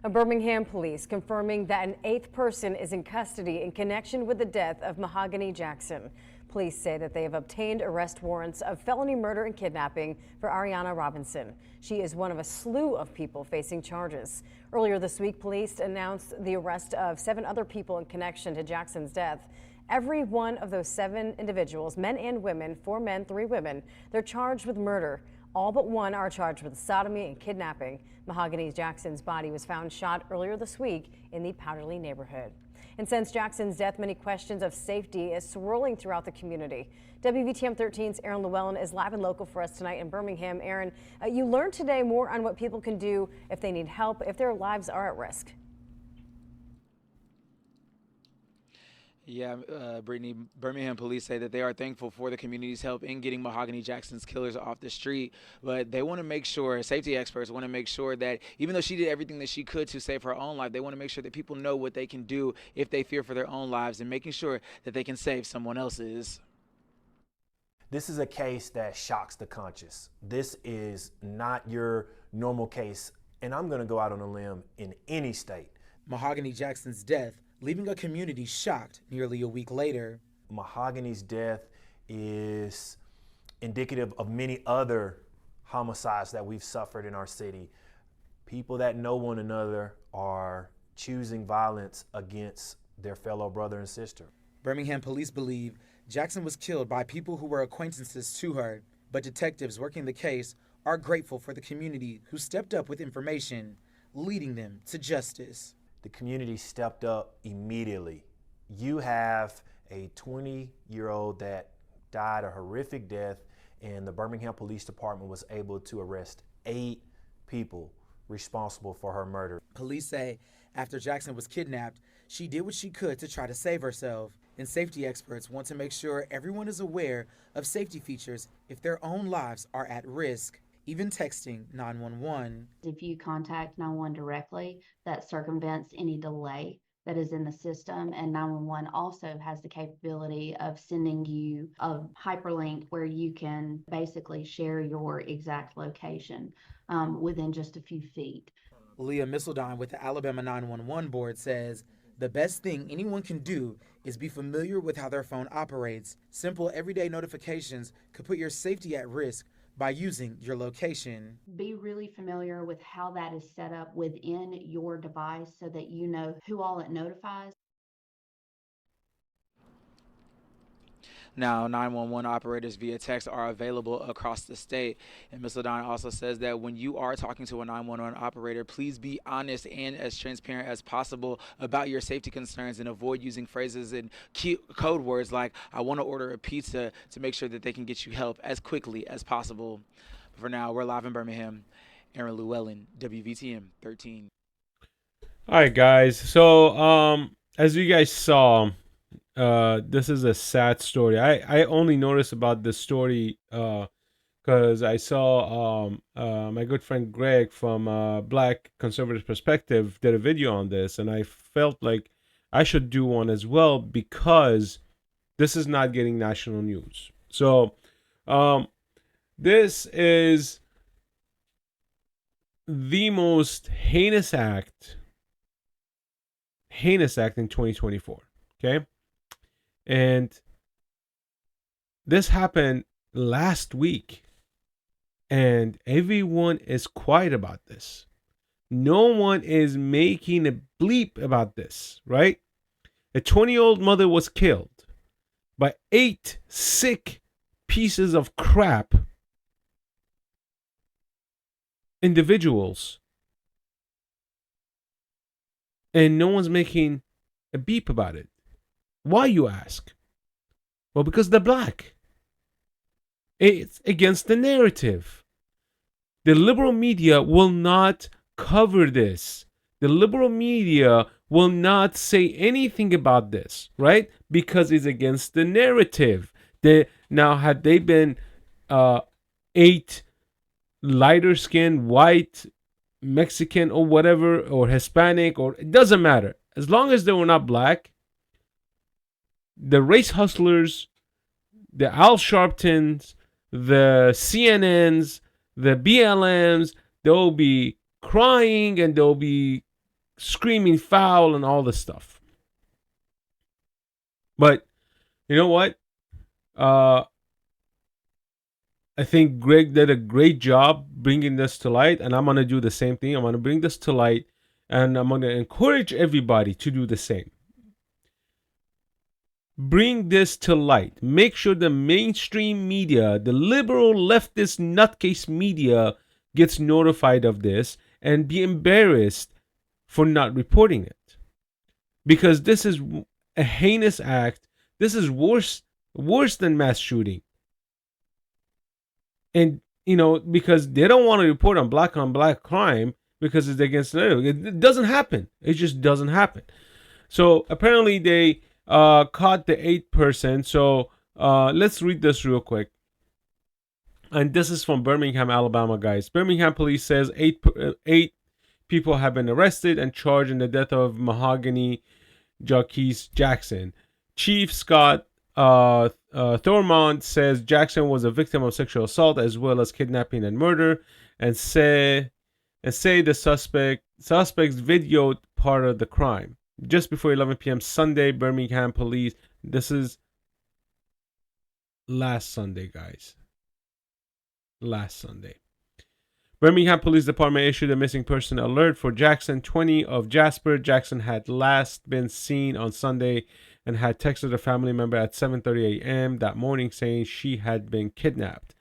Birmingham Police confirming that an eighth person is in custody in connection with the death of Mahogany Jackson. Police say that they have obtained arrest warrants of felony murder and kidnapping for Ariana Robinson. She is one of a slew of people facing charges. Earlier this week, police announced the arrest of 7 other people in connection to Jackson's death. Every one of those 7 individuals, men and women, 4 men, 3 women, they're charged with murder. All but one are charged with sodomy and kidnapping. Mahogany Jackson's body was found shot earlier this week in the Powderly neighborhood. And since Jackson's death, many questions of safety is swirling throughout the community. WVTM 13's Aaron Llewellyn is live and local for us tonight in Birmingham. Aaron, you learned today more on what people can do if they need help, if their lives are at risk. Yeah, Brittany, Birmingham Police say that they are thankful for the community's help in getting Mahogany Jackson's killers off the street, but they want to make sure, safety experts want to make sure that even though she did everything that she could to save her own life, they want to make sure that people know what they can do if they fear for their own lives and making sure that they can save someone else's. This is a case that shocks the conscious. This is not your normal case, and I'm going to go out on a limb in any state. Mahogany Jackson's death leaving a community shocked nearly a week later. Mahogany's death is indicative of many other homicides that we've suffered in our city. People that know one another are choosing violence against their fellow brother and sister. Birmingham Police believe Jackson was killed by people who were acquaintances to her, but detectives working the case are grateful for the community who stepped up with information, leading them to justice. The community stepped up immediately. You have a 20-year-old that died a horrific death, and the Birmingham Police Department was able to arrest 8 people responsible for her murder. Police say after Jackson was kidnapped, she did what she could to try to save herself, and safety experts want to make sure everyone is aware of safety features if their own lives are at risk. Even texting 911. If you contact 911 directly, that circumvents any delay that is in the system, and 911 also has the capability of sending you a hyperlink where you can basically share your exact location within just a few feet. Leah Missildine with the Alabama 911 board says the best thing anyone can do is be familiar with how their phone operates. Simple everyday notifications could put your safety at risk by using your location. Be really familiar with how that is set up within your device so that you know who all it notifies. Now, 911 operators via text are available across the state. And Ms. Ladonna also says that when you are talking to a 911 operator, please be honest and as transparent as possible about your safety concerns and avoid using phrases and code words like, I want to order a pizza, to make sure that they can get you help as quickly as possible. For now, we're live in Birmingham. Aaron Llewellyn, WVTM 13. All right, guys. So, as you guys saw, this is a sad story. I only noticed about this story because I saw my good friend Greg from Black Conservative Perspective did a video on this, and I felt like I should do one as well because this is not getting national news. So this is the most heinous act in 2024. Okay. And this happened last week, and everyone is quiet about this. No one is making a bleep about this, right? A 20-year-old mother was killed by 8 sick pieces of crap individuals, and no one's making a beep about it. Why, you ask? Well, because they're black. It's against the narrative. The liberal media will not cover this. The liberal media will not say anything about this, right? Because it's against the narrative. Now, had they been 8 lighter skinned, white, Mexican, or whatever, or Hispanic, or it doesn't matter. As long as they were not black, the race hustlers, the Al Sharptons, the CNNs, the BLMs, they'll be crying and they'll be screaming foul and all this stuff. But you know what? I think Greg did a great job bringing this to light, and I'm going to do the same thing. I'm going to bring this to light, and I'm going to encourage everybody to do the same. Bring this to light. Make sure the mainstream media, the liberal leftist nutcase media, gets notified of this and be embarrassed for not reporting it. Because this is a heinous act. This is worse than mass shooting. And, because they don't want to report on black crime because it's against the narrative. It doesn't happen. It just doesn't happen. So apparently they caught the 8th person. So let's read this real quick. And this is from Birmingham, Alabama, guys. Birmingham Police says 8 people have been arrested and charged in the death of Mahogany Jaquise Jackson. Chief Scott Thurmond says Jackson was a victim of sexual assault as well as kidnapping and murder, and say the suspects videoed part of the crime. Just before 11 p.m. Sunday, Birmingham Police. This is last Sunday, guys. Last Sunday. Birmingham Police Department issued a missing person alert for Jackson, 20 of Jasper. Jackson had last been seen on Sunday and had texted a family member at 7:30 a.m. that morning saying she had been kidnapped.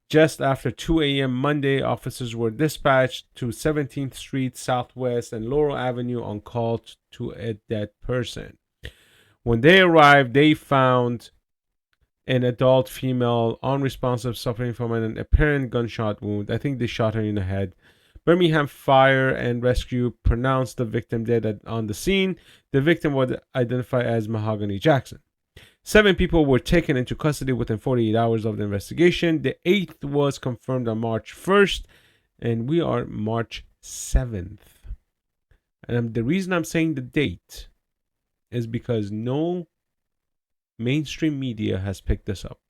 Just after 2 a.m. Monday, officers were dispatched to 17th Street Southwest and Laurel Avenue on call to a dead person. When they arrived, they found an adult female unresponsive suffering from an apparent gunshot wound. I think they shot her in the head. Birmingham Fire and Rescue pronounced the victim dead on the scene. The victim was identified as Mahogany Jackson. 7 people were taken into custody within 48 hours of the investigation. The 8th was confirmed on March 1st, and we are March 7th. And the reason I'm saying the date is because no mainstream media has picked this up.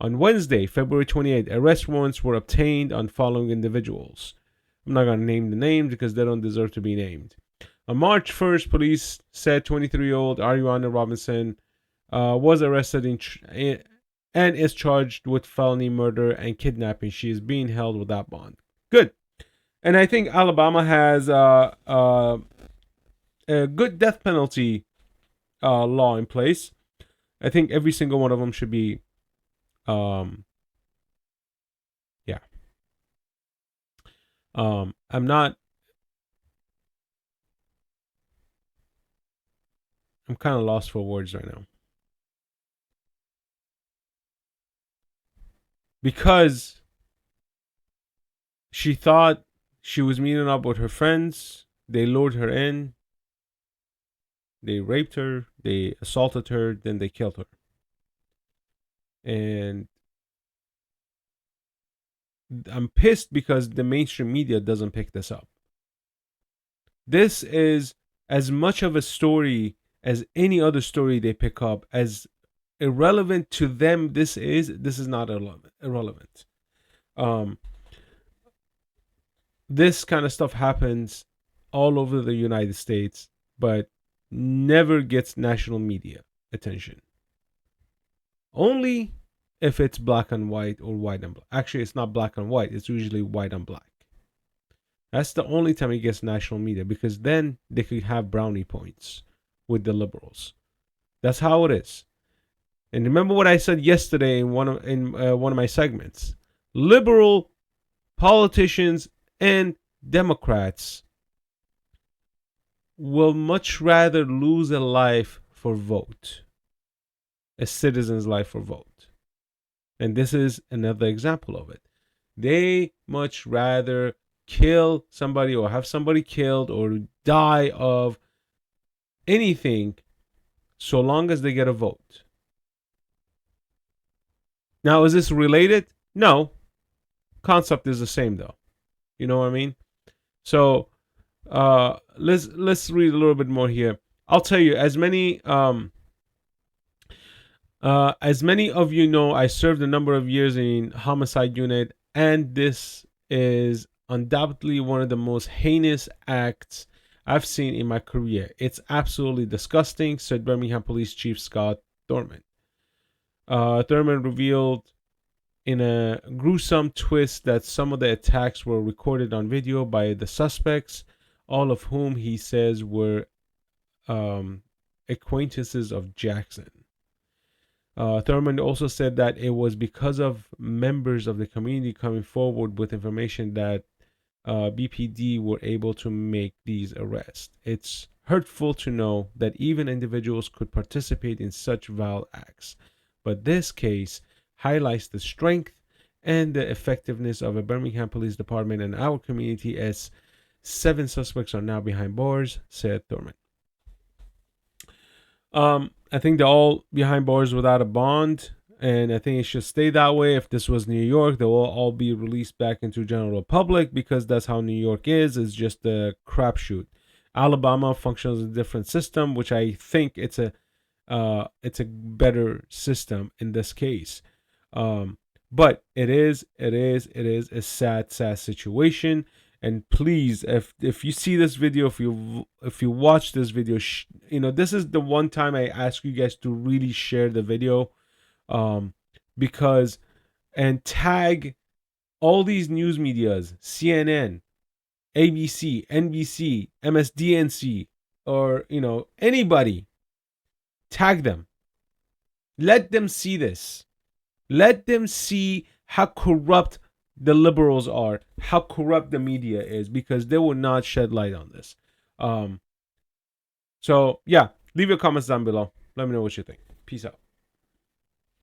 On Wednesday, February 28th, arrest warrants were obtained on following individuals. I'm not going to name the names because they don't deserve to be named. On March 1st, police said 23-year-old Ariana Robinson was arrested and is charged with felony murder and kidnapping. She is being held without bond. Good. And I think Alabama has a good death penalty law in place. I think every single one of them should be, I'm kind of lost for words right now. Because she thought she was meeting up with her friends. They lured her in. They raped her. They assaulted her. Then they killed her. And I'm pissed because the mainstream media doesn't pick this up. This is as much of a story as any other story they pick up. As irrelevant to them this is not irrelevant. This kind of stuff happens all over the United States, but never gets national media attention. Only if it's black and white or white and black. Actually, it's not black and white. It's usually white and black. That's the only time it gets national media, because then they could have brownie points with the liberals. That's how it is. And remember what I said yesterday in one of my segments. Liberal politicians and Democrats will much rather lose a life for vote, a citizen's life for vote. And this is another example of it. They much rather kill somebody or have somebody killed or die of anything so long as they get a vote. Now, is this related? No. Concept is the same though. You know what I mean? So let's read a little bit more here. I'll tell you, as many of you know, I served a number of years in homicide unit, and this is undoubtedly one of the most heinous acts I've seen in my career. It's absolutely disgusting, said Birmingham Police Chief Scott Thurmond. Thurmond revealed in a gruesome twist that some of the attacks were recorded on video by the suspects, all of whom he says were acquaintances of Jackson. Thurmond also said that it was because of members of the community coming forward with information that BPD were able to make these arrests. It's hurtful to know that even individuals could participate in such vile acts, but this case highlights the strength and the effectiveness of a Birmingham Police Department and our community, as 7 suspects are now behind bars, said Thurmond. I think they're all behind bars without a bond, and I think it should stay that way. If this was New York, they will all be released back into general public, because that's how New York is. It's just a crapshoot. Alabama functions in a different system, which I think it's a better system in this case. But it is a sad situation. And please, if you see this video, if you watch this video, this is the one time I ask you guys to really share the video, because, and tag all these news medias, CNN, ABC, NBC, MSDNC, or anybody, tag them. Let them see this. Let them see how corrupt the liberals are, how corrupt the media is, because they will not shed light on this. So yeah, leave your comments down below. Let me know what you think. Peace out.